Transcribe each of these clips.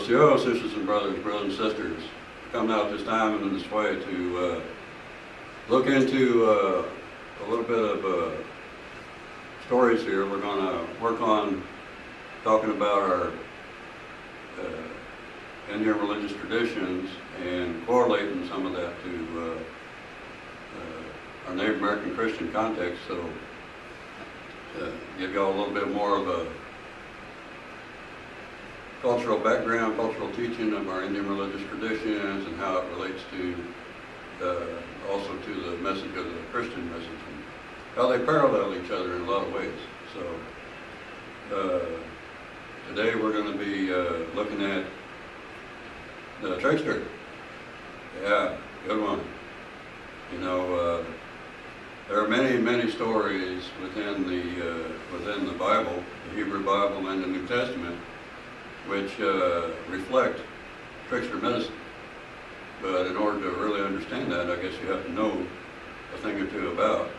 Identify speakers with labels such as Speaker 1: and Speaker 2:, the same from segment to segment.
Speaker 1: So, sisters and brothers and sisters, coming out this time and in this way to look into a little bit of stories here. We're going to work on talking about our Indian religious traditions and correlating some of that to our Native American Christian context. So, give y'all a little bit more of a cultural background, cultural teaching of our Indian religious traditions and how it relates to also to the message of the Christian message and how they parallel each other in a lot of ways. So today we're going to be looking at the Trickster. Yeah, good one. You know, there are many stories within the Bible, the Hebrew Bible and the New Testament, which reflect trickster medicine. But in order to really understand that, I guess you have to know a thing or two about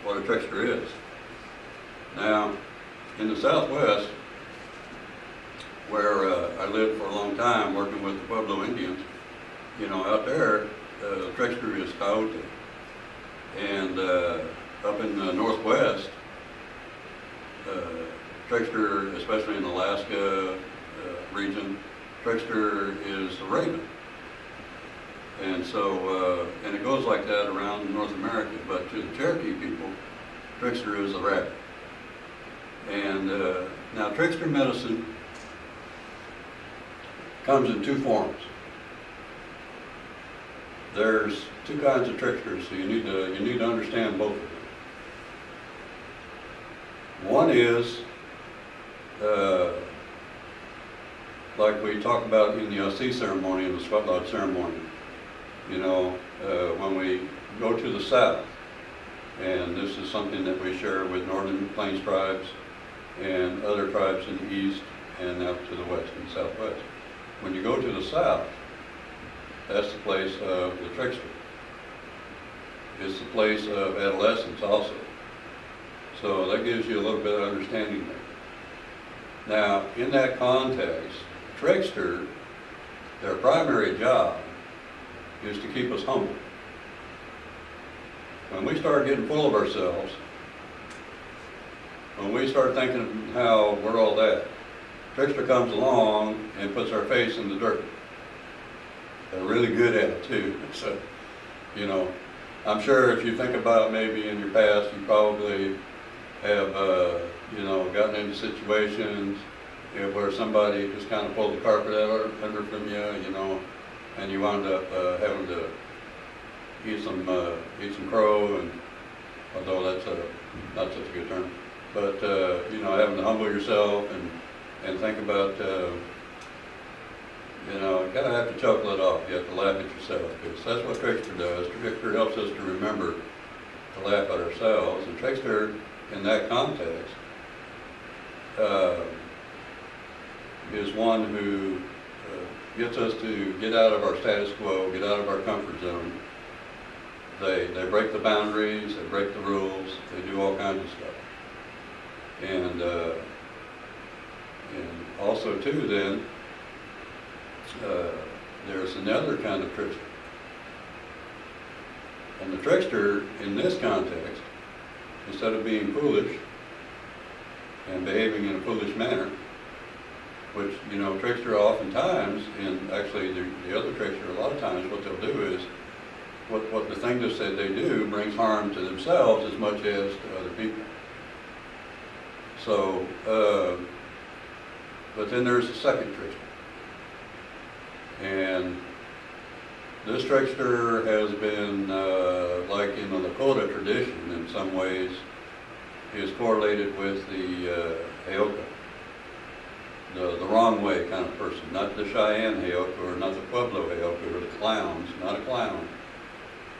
Speaker 1: what a trickster is. Now, in the Southwest, where I lived for a long time working with the Pueblo Indians, you know, out there, the trickster is coyote. And up in the Northwest, trickster, especially in the Alaska region, trickster is the raven. And so, and it goes like that around North America, but to the Cherokee people, trickster is the rabbit. And now trickster medicine comes in two forms. There's two kinds of tricksters, so you need to understand both of them. One is like we talk about in the Aussie ceremony and the sweat lodge ceremony. You know, when we go to the south, and this is something that we share with Northern Plains tribes and other tribes in the east and out to the west and southwest. When you go to the south, that's the place of the trickster. It's the place of adolescence also. So that gives you a little bit of understanding there. Now, in that context, trickster, their primary job is to keep us humble. When we start getting full of ourselves, when we start thinking how we're all that, trickster comes along and puts our face in the dirt. They're really good at it too. So, you know, I'm sure if you think about maybe in your past, you probably have, you know, gotten into situations where somebody just kind of pulled the carpet out under from you, you know, and you wound up having to eat some crow, and although that's not such a good term, but you know, having to humble yourself and think about, you know, you kind of have to chuckle it off. You have to laugh at yourself, because that's what trickster does. Trickster helps us to remember to laugh at ourselves, and trickster in that context is one who gets us to get out of our status quo, get out of our comfort zone. They break the boundaries, they break the rules, they do all kinds of stuff. And also too then, there's another kind of trickster. And the trickster in this context, instead of being foolish and behaving in a foolish manner, which, you know, trickster oftentimes, and actually the other trickster a lot of times, what they'll do is, what the thing that they do brings harm to themselves as much as to other people. So, but then there's the second trickster. And this trickster has been, like in the Lakota tradition in some ways, is correlated with the Heyoka. The wrong way kind of person, not the Cheyenne Heyoka or not the Pueblo Heyoka or the clowns, not a clown,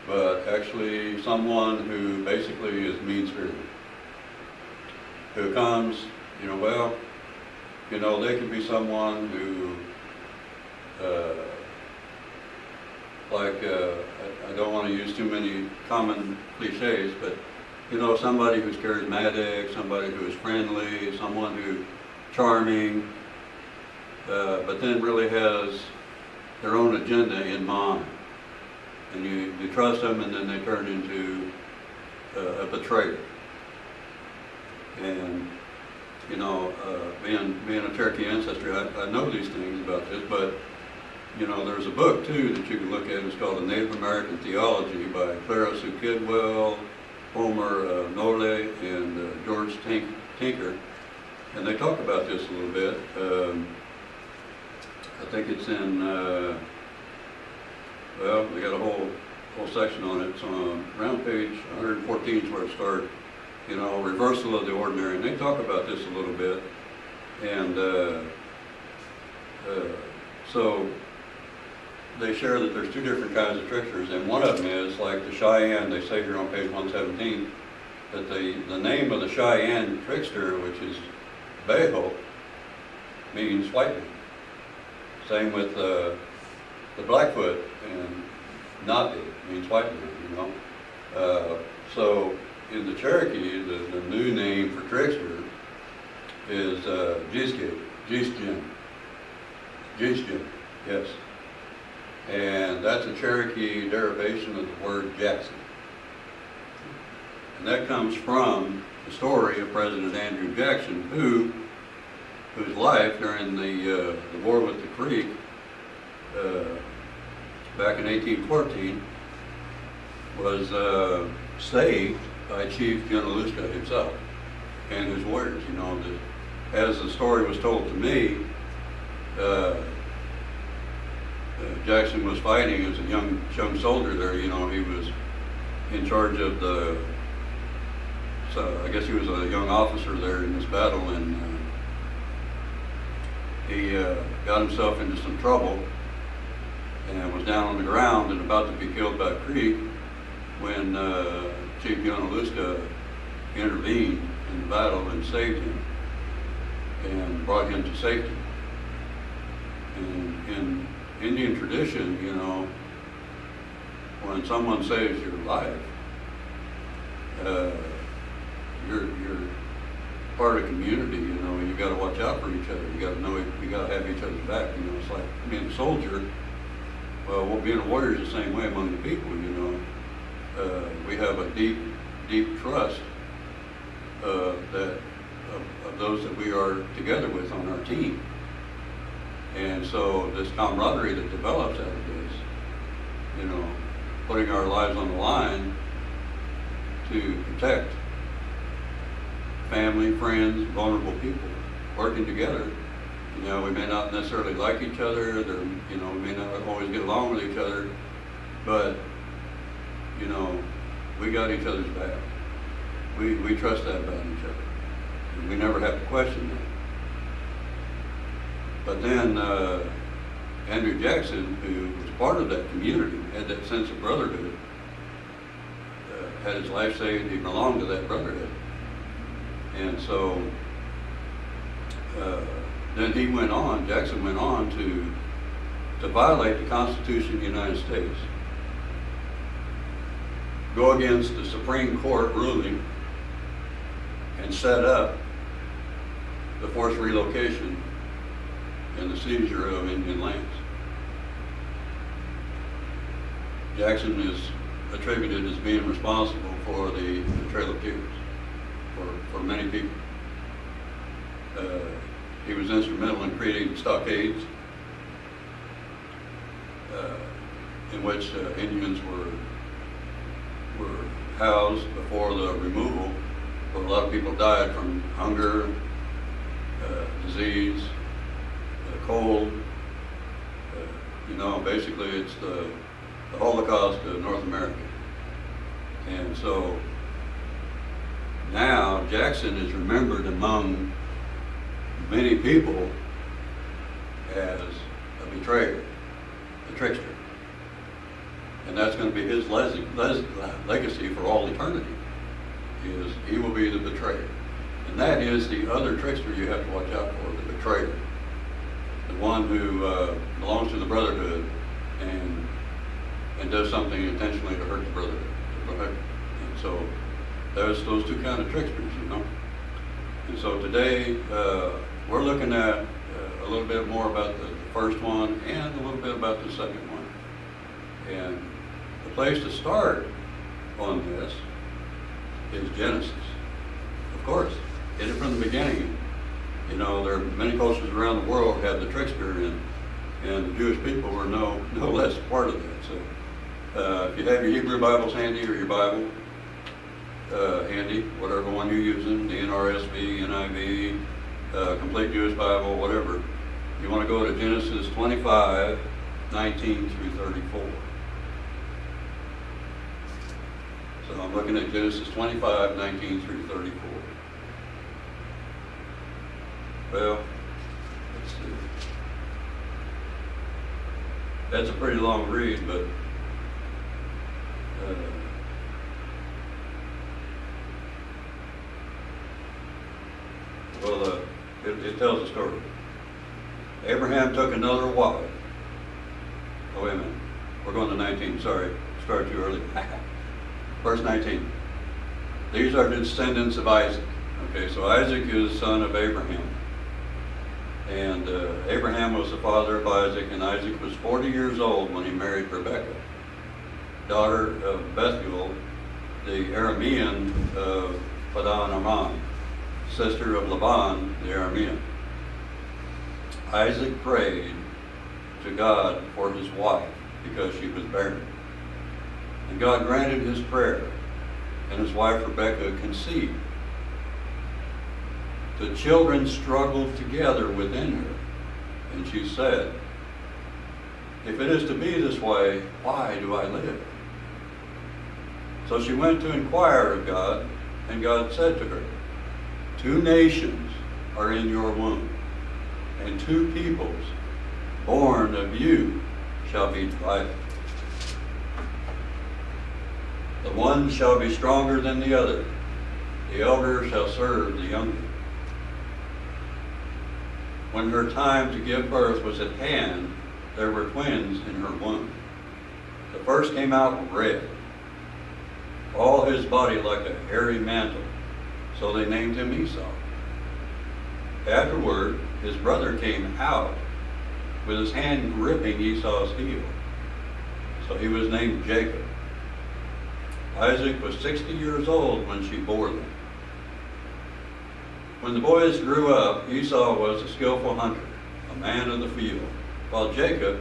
Speaker 1: but actually someone who basically is mean-spirited, who comes, you know, well, you know, they could be someone who, I don't want to use too many common cliches, but, you know, somebody who's charismatic, somebody who is friendly, someone who's charming, but then really has their own agenda in mind. And you trust them, and then they turn into a betrayer. And you know, being a Cherokee ancestry, I know these things about this, but you know, there's a book too that you can look at. It's called A Native American Theology by Clara Sue Kidwell, Homer Nole, and George Tinker. And they talk about this a little bit. I think it's in, well, they got a whole section on it. It's on around page 114 is where it starts. You know, reversal of the ordinary. And they talk about this a little bit. And so they share that there's two different kinds of tricksters. And one of them is like the Cheyenne, they say here on page 117, that the name of the Cheyenne trickster, which is Beho, means white man. Same with the Blackfoot, and Napi means white man, you know. So in the Cherokee, the new name for trickster is Jisjin, yes. And that's a Cherokee derivation of the word Jackson. And that comes from the story of President Andrew Jackson, whose life during the war with the Creek back in 1814 was saved by Chief Junaluska himself and his warriors. You know, as the story was told to me, Jackson was fighting as a young soldier there. You know, he was in charge of so I guess he was a young officer there in this battle, and he got himself into some trouble and was down on the ground and about to be killed by a Creek when Chief Junaluska intervened in the battle and saved him and brought him to safety. And in Indian tradition, you know, when someone saves your life, you're part of the community, you know, and you got to watch out for each other. You got to know, you got to have each other's back. You know, it's like being a soldier. Well, being a warrior is the same way among the people. You know, we have a deep trust of those that we are together with on our team. And so this camaraderie that develops out of this, you know, putting our lives on the line to protect family, friends, vulnerable people, working together. You know, we may not necessarily like each other, you know, we may not always get along with each other, but, you know, we got each other's back. We trust that about each other. And we never have to question that. But then Andrew Jackson, who was part of that community, had that sense of brotherhood, had his life saved. He belonged to that brotherhood. And so then Jackson went on to violate the Constitution of the United States, go against the Supreme Court ruling, and set up the forced relocation and the seizure of Indian lands. Jackson is attributed as being responsible for the Trail of Tears for many people. He was instrumental in creating stockades in which Indians were housed before the removal, where a lot of people died from hunger, disease, cold. You know, basically it's the Holocaust of North America. And so now Jackson is remembered among many people as a betrayer, a trickster. And that's going to be his legacy for all eternity, is he will be the betrayer. And that is the other trickster you have to watch out for, the betrayer. The one who belongs to the brotherhood and does something intentionally to hurt the brotherhood. And so there's those two kind of tricksters, you know. And so today we're looking at a little bit more about the first one and a little bit about the second one. And the place to start on this is Genesis. Of course, get it from the beginning. You know, there are many cultures around the world have the Trickster, and the Jewish people were no less part of that. So if you have your Hebrew Bibles handy or your Bible handy, whatever one you're using, the NRSV, NIV, Complete Jewish Bible, whatever, you want to go to Genesis 25, 19 through 34. So I'm looking at Genesis 25, 19 through 34. Well, let's see. That's a pretty long read, but it tells a story. Abraham took another wife. Oh, wait a minute. We're going to 19. Sorry, started too early. Verse 19. These are the descendants of Isaac. Okay, so Isaac is son of Abraham. And Abraham was the father of Isaac, and Isaac was 40 years old when he married Rebekah, daughter of Bethuel, the Aramean of Padan Aram, sister of Laban, the Aramean. Isaac prayed to God for his wife because she was barren. And God granted his prayer, and his wife Rebekah conceived. The children struggled together within her, and she said, "If it is to be this way, why do I live?" So she went to inquire of God, and God said to her, "Two nations are in your womb, and two peoples born of you shall be divided. The one shall be stronger than the other. The elder shall serve the younger." When her time to give birth was at hand, there were twins in her womb. The first came out red, all his body like a hairy mantle, so they named him Esau. Afterward, his brother came out with his hand gripping Esau's heel, so he was named Jacob. Isaac was 60 years old when she bore them. When the boys grew up, Esau was a skillful hunter, a man of the field, while Jacob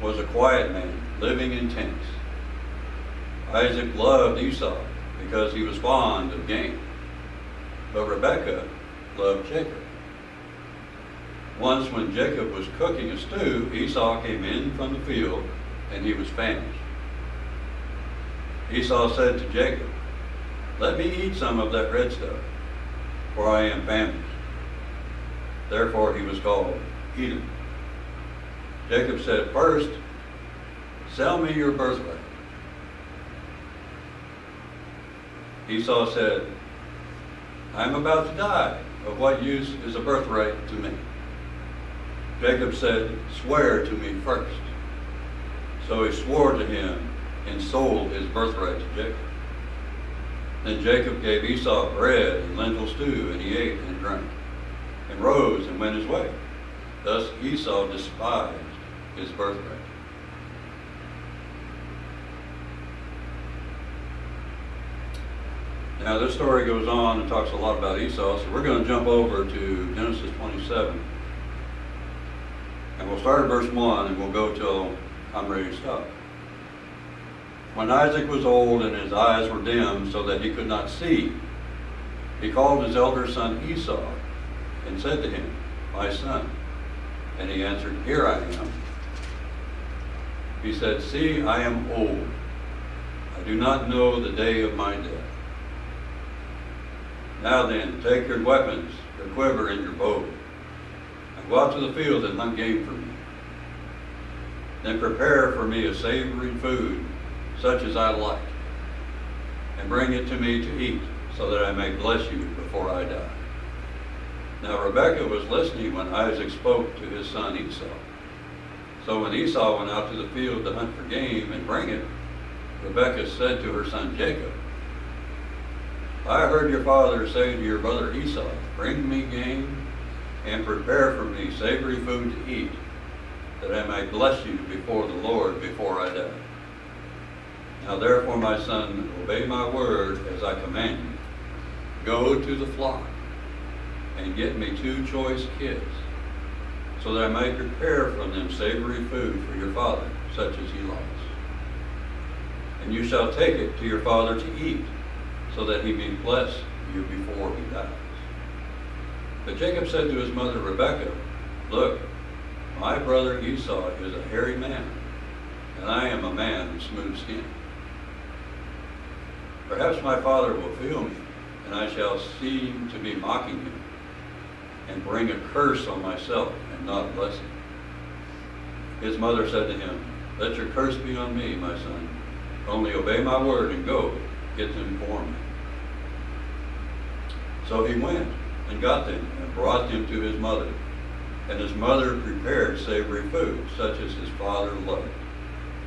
Speaker 1: was a quiet man, living in tents. Isaac loved Esau because he was fond of game, but Rebekah loved Jacob. Once when Jacob was cooking a stew, Esau came in from the field, and he was famished. Esau said to Jacob, "Let me eat some of that red stuff, for I am famished." Therefore he was called Edom. Jacob said, "First, sell me your birthright." Esau said, "I am about to die. Of what use is a birthright to me?" Jacob said, "Swear to me first." So he swore to him and sold his birthright to Jacob. Then Jacob gave Esau bread and lentil stew, and he ate and drank, and rose and went his way. Thus Esau despised his birthright. Now this story goes on and talks a lot about Esau, so we're going to jump over to Genesis 27. And we'll start at verse 1 and we'll go till I'm ready to stop. When Isaac was old and his eyes were dim so that he could not see, he called his elder son Esau and said to him, "My son." And he answered, "Here I am." He said, "See, I am old. I do not know the day of my death. Now then, take your weapons, your quiver and your bow, and go out to the field and hunt game for me. Then prepare for me a savory food, such as I like, and bring it to me to eat, so that I may bless you before I die." Now Rebekah was listening when Isaac spoke to his son Esau. So when Esau went out to the field to hunt for game and bring it, Rebekah said to her son Jacob, "I heard your father say to your brother Esau, 'Bring me game,' and prepare for me savory food to eat, that I may bless you before the Lord before I die. Now therefore, my son, obey my word as I command you. Go to the flock and get me 2 choice kids, so that I may prepare for them savory food for your father, such as he likes. And you shall take it to your father to eat, so that he may bless you before he dies. But Jacob said to his mother Rebekah, look, my brother Esau is a hairy man, and I am a man of smooth skin. Perhaps my father will feel me, and I shall seem to be mocking him, and bring a curse on myself and not bless him. His mother said to him, let your curse be on me, my son. Only obey my word and go, get them for me. So he went and got them and brought them to his mother. And his mother prepared savory food, such as his father loved.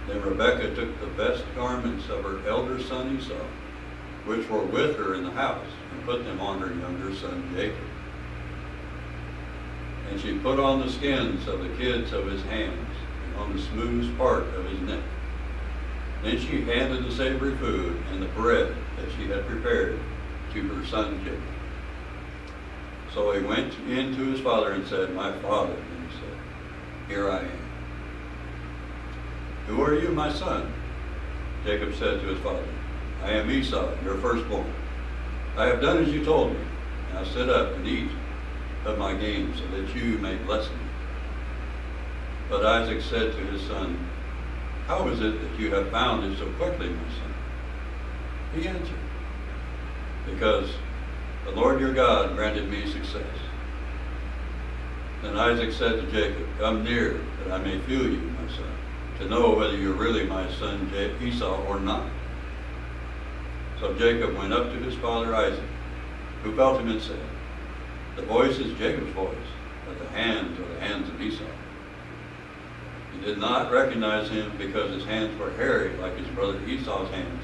Speaker 1: Then Rebekah took the best garments of her elder son Esau, which were with her in the house, and put them on her younger son Jacob. And she put on the skins of the kids of his hands, and on the smooth part of his neck. Then she handed the savory food and the bread that she had prepared to her son Jacob. So he went in to his father and said, my father. And he said, here I am. Who are you, my son? Jacob said to his father, I am Esau, your firstborn. I have done as you told me. Now sit up and eat of my game, so that you may bless me. But Isaac said to his son, how is it that you have found it so quickly, my son? He answered, because the Lord your God granted me success. Then Isaac said to Jacob, come near, that I may feel you, my son, to know whether you're really my son Esau or not. So Jacob went up to his father Isaac, who felt him and said, the voice is Jacob's voice, but the hands are the hands of Esau. He did not recognize him because his hands were hairy like his brother Esau's hands.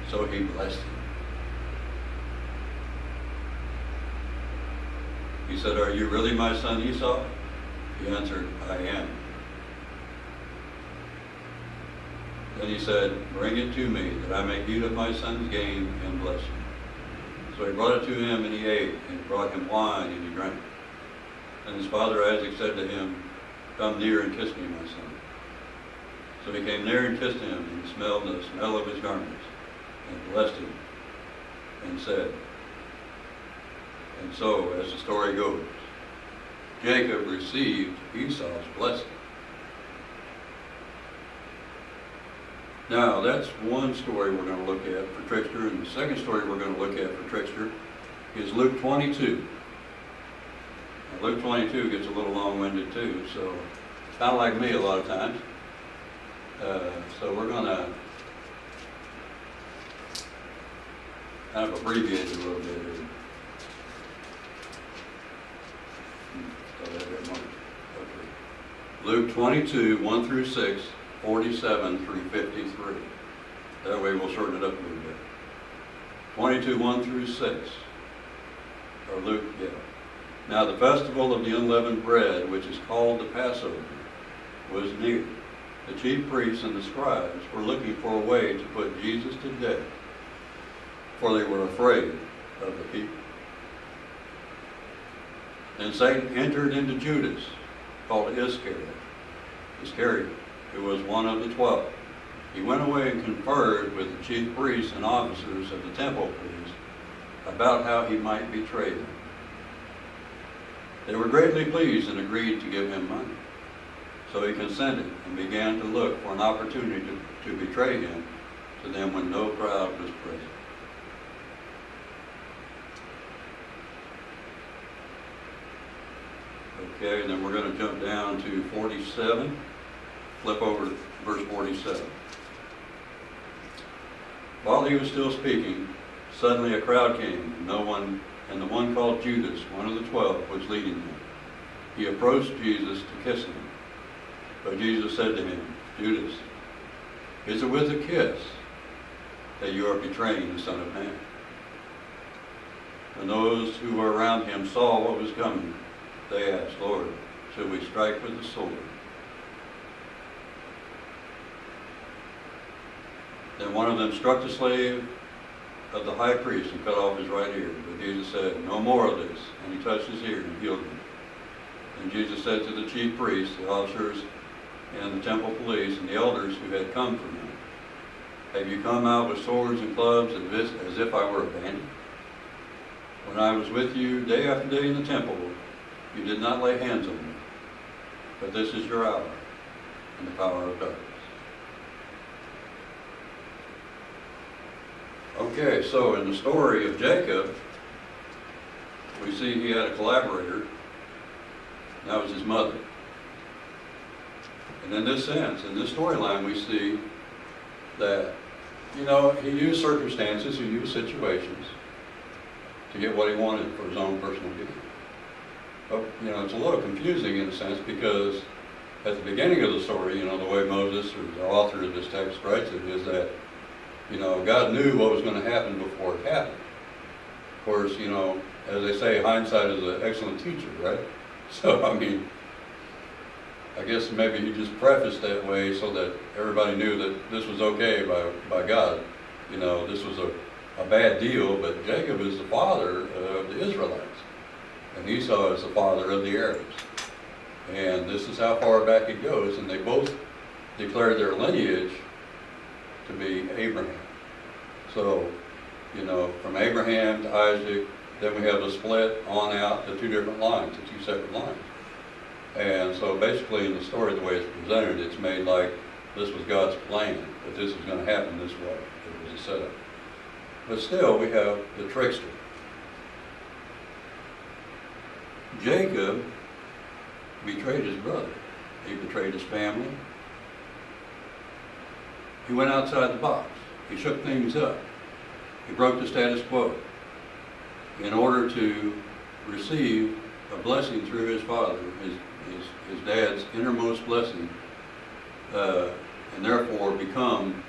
Speaker 1: So he blessed him. He said, are you really my son Esau? He answered, I am. Then he said, bring it to me, that I may eat of my son's game and bless him. So he brought it to him, and he ate, and he brought him wine, and he drank. And his father Isaac said to him, come near and kiss me, my son. So he came near and kissed him, and he smelled the smell of his garments, and blessed him, and said, and so, as the story goes, Jacob received Esau's blessing. Now, that's one story we're going to look at for Trickster, and the second story we're going to look at for Trickster is Luke 22. Now, Luke 22 gets a little long-winded too, so kind of like me a lot of times. So we're going to kind of abbreviate it a little bit. Luke 22, 1 through 6, 47 through 53. That way we'll shorten it up a little bit. 22, 1 through 6. Or Luke, yeah. Now the festival of the unleavened bread, which is called the Passover, was near. The chief priests and the scribes were looking for a way to put Jesus to death, for they were afraid of the people. Then Satan entered into Judas, called Iscariot, who was one of the 12. He went away and conferred with the chief priests and officers of the temple police about how he might betray them. They were greatly pleased and agreed to give him money. So he consented and began to look for an opportunity to betray him to them when no crowd was present. Okay, and then we're going to jump down to 47. Flip over to verse 47. While he was still speaking, suddenly a crowd came, and the one called Judas, one of the 12, was leading them. He approached Jesus to kiss him. But Jesus said to him, Judas, is it with a kiss that you are betraying the Son of Man? When those who were around him saw what was coming, they asked, Lord, should we strike with the sword? Then one of them struck the slave of the high priest and cut off his right ear. But Jesus said, no more of this. And he touched his ear and healed him. And Jesus said to the chief priests, the officers, and the temple police, and the elders who had come from him, have you come out with swords and clubs as if I were a bandit? When I was with you day after day in the temple, you did not lay hands on me. But this is your hour and the power of darkness. Okay, so in the story of Jacob, we see he had a collaborator, and that was his mother. And in this sense, in this storyline, we see that, he used circumstances, he used situations to get what he wanted for his own personal gain. But, it's a little confusing in a sense because at the beginning of the story, the way Moses, or the author of this text, writes it, is that God knew what was going to happen before it happened. Of course, as they say, hindsight is an excellent teacher, right? So, I guess maybe he just prefaced that way so that everybody knew that this was okay by God. This was a bad deal, but Jacob is the father of the Israelites, and Esau is the father of the Arabs. And this is how far back it goes, and they both declared their lineage to be Abraham. So, from Abraham to Isaac, then we have the split on out to two different lines, to two separate lines. And so basically in the story, the way it's presented, it's made like this was God's plan, that this was going to happen this way. It was a setup. But still, we have the trickster. Jacob betrayed his brother. He betrayed his family. He went outside the box. He shook things up. He broke the status quo in order to receive a blessing through his father, his dad's innermost blessing, and therefore become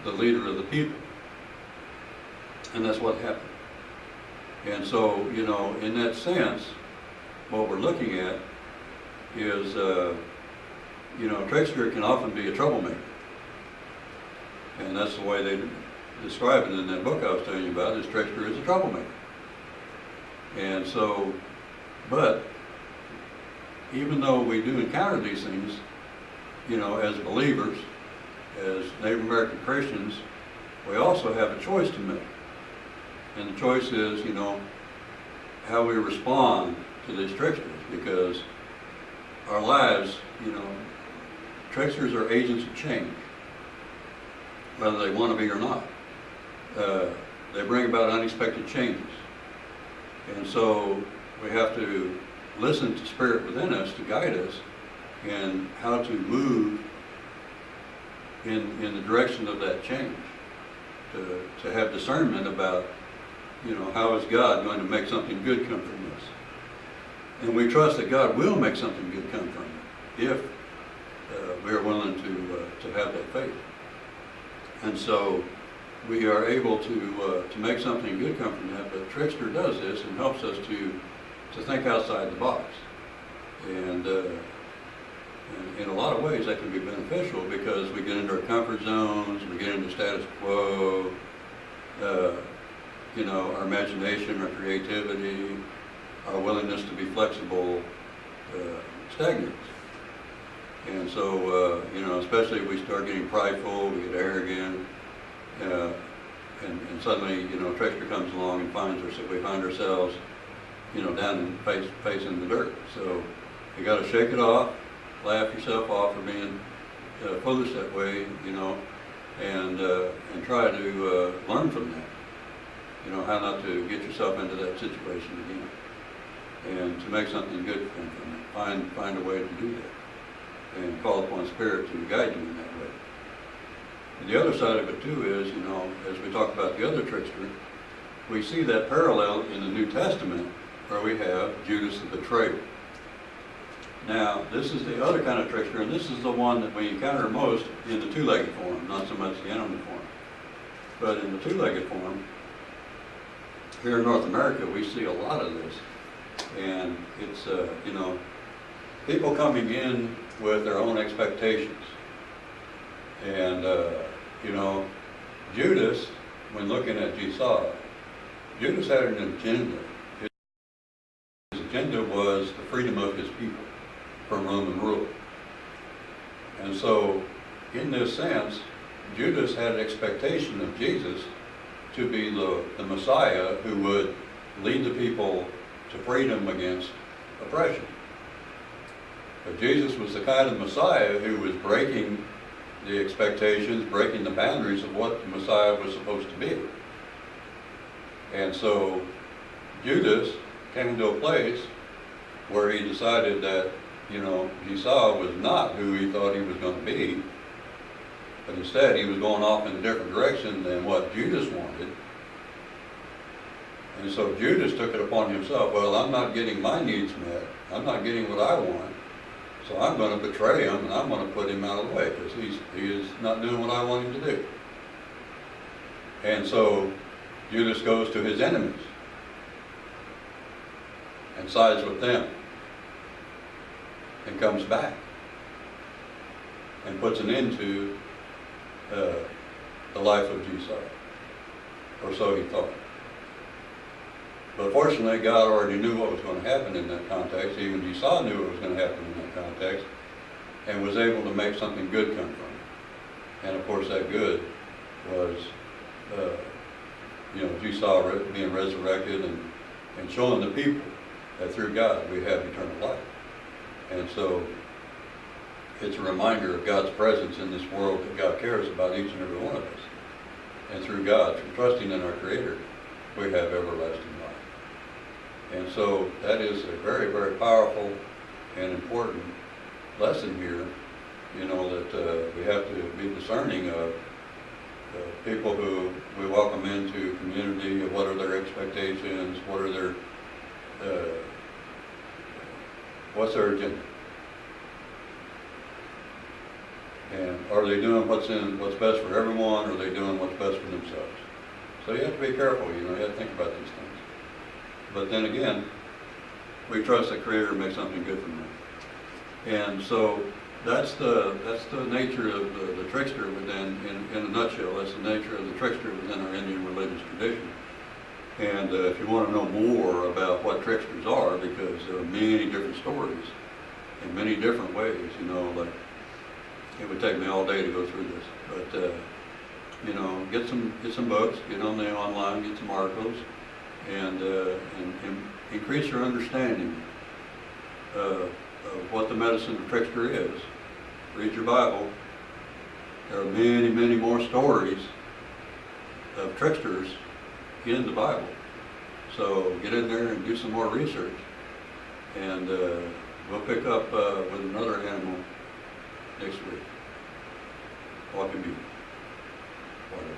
Speaker 1: the leader of the people. And that's what happened. And so, in that sense, what we're looking at is, trickster can often be a troublemaker. And that's the way they describe it in that book I was telling you about, is trickster is a troublemaker. And so, but even though we do encounter these things, as believers, as Native American Christians, we also have a choice to make. And the choice is, how we respond to these tricksters, because our lives, tricksters are agents of change, whether they want to be or not. They bring about unexpected changes. And so we have to listen to Spirit within us to guide us in how to move in the direction of that change, to have discernment about, how is God going to make something good come from this. And we trust that God will make something good come from it if we are willing to have that faith. And so we are able to make something good come from that, but Trickster does this and helps us to think outside the box. And in a lot of ways that can be beneficial because we get into our comfort zones, we get into status quo, our imagination, our creativity, our willingness to be flexible stagnates. And so, especially if we start getting prideful, we get arrogant, and suddenly, Trickster comes along and we find ourselves, down in face in the dirt. So you got to shake it off, laugh yourself off for being foolish that way, and try to learn from that. How not to get yourself into that situation again, and to make something good come from it. Find a way to do that, and call upon Spirit to guide you in that way. And the other side of it too is, as we talk about the other trickster, we see that parallel in the New Testament where we have Judas the betrayer. Now, this is the other kind of trickster, and this is the one that we encounter most in the two-legged form, not so much the animal form. But in the two-legged form, here in North America, we see a lot of this. And it's, you know, people coming in with their own expectations. And, you know, Judas, when looking at Esau, Judas had an agenda. His agenda was the freedom of his people from Roman rule. And so, in this sense, Judas had an expectation of Jesus to be the Messiah who would lead the people to freedom against oppression. But Jesus was the kind of Messiah who was breaking the expectations, breaking the boundaries of what the Messiah was supposed to be. And so Judas came to a place where he decided that, you know, Esau was not who he thought he was going to be, but instead he was going off in a different direction than what Judas wanted. And so Judas took it upon himself, well, I'm not getting my needs met, I'm not getting what I want, so I'm going to betray him and I'm going to put him out of the way because he is not doing what I want him to do. And so Judas goes to his enemies and sides with them and comes back and puts an end to the life of Esau, or so he thought. But fortunately, God already knew what was going to happen in that context. Even Esau knew what was going to happen in that context, and was able to make something good come from it. And of course, that good was, you know, Esau being resurrected and showing the people that through God we have eternal life. And so, it's a reminder of God's presence in this world, that God cares about each and every one of us. And through God, through trusting in our Creator, we have everlasting life. And so that is a very, very powerful and important lesson here, you know, that we have to be discerning of people who we welcome into community, of what are their expectations, what are their, what's their agenda. And are they doing what's best for everyone, or are they doing what's best for themselves? So you have to be careful, you know, you have to think about these things. But then again, we trust the Creator to make something good from them. And so that's the nature of the trickster within, in a nutshell, that's the nature of the trickster within our Indian religious tradition. And if you want to know more about what tricksters are, because there are many different stories in many different ways, you know, like, it would take me all day to go through this, but you know, get some books, get on there online, get some articles, and increase your understanding of what the medicine of trickster is. Read your Bible. There are many, many more stories of tricksters in the Bible. So get in there and do some more research, and we'll pick up with another animal next week. Walking beauty. Whatever.